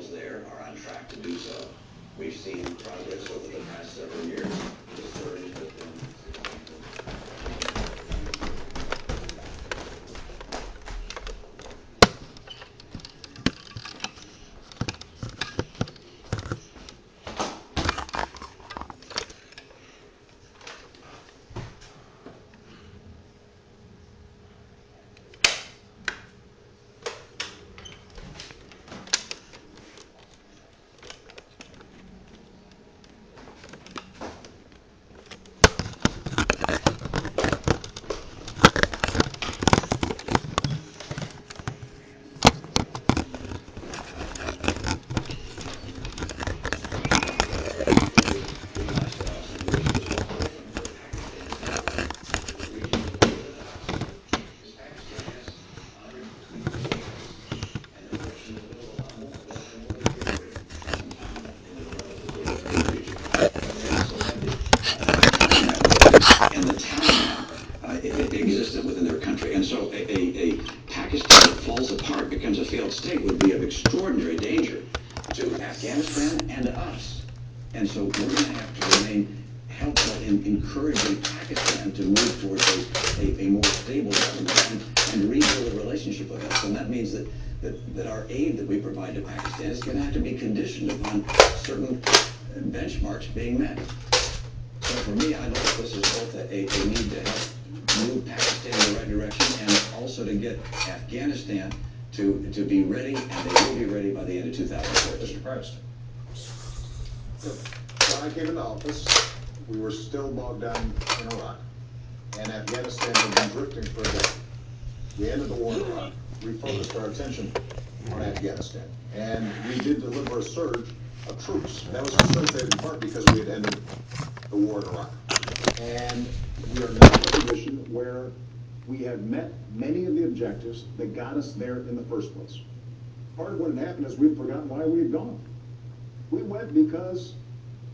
professionals there are on track to do so. We've seen progress over the past several years. The surge has been sustainable. And the talent it existed within their country. And so a Pakistan that falls apart, becomes a failed state, would be of extraordinary danger to Afghanistan and to us. And so we're going to have to remain helpful in encouraging Pakistan to move towards a more stable government and rebuild a relationship with us. And that means that our aid that we provide to Pakistan is going to have to be conditioned upon certain benchmarks being met. So for me, I look at this as both a need to help move Pakistan in the right direction and also to get Afghanistan to be ready, and they will be ready by the end of 2014. Mr. President, when I came into office, we were still bogged down in Iraq, and Afghanistan had been drifting for a decade. We ended the war in Iraq, refocused our attention on Afghanistan, and we did deliver a surge of troops. That was facilitated in part because we had ended the war in Iraq. And we are now in a position where we have met many of the objectives that got us there in the first place. Part of what had happened is we'd forgotten why we had gone. We went because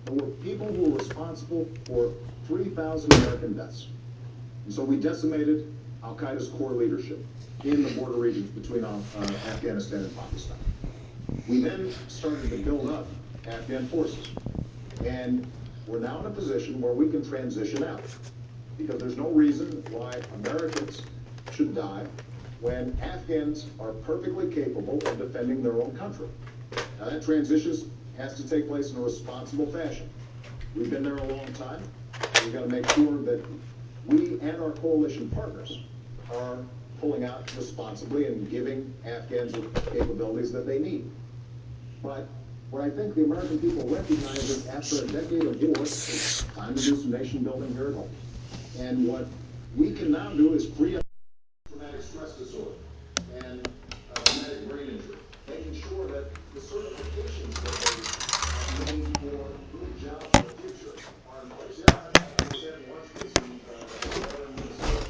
there were people who were responsible for 3,000 American deaths. And so we decimated Al-Qaeda's core leadership in the border regions between Afghanistan and Pakistan. We then started to build up Afghan forces. And we're now in a position where we can transition out, because there's no reason why Americans should die when Afghans are perfectly capable of defending their own country. Now that transition has to take place in a responsible fashion. We've been there a long time. We've got to make sure that we and our coalition partners are pulling out responsibly and giving Afghans the capabilities that they need. But what I think the American people recognize is after a decade of war, it's time to do some nation building here at home. And what we can now do is free up traumatic stress disorder and traumatic brain injury, making sure that the certifications that they need for good jobs in the future are in place. Yeah, I was having lunch with some brother in Minnesota.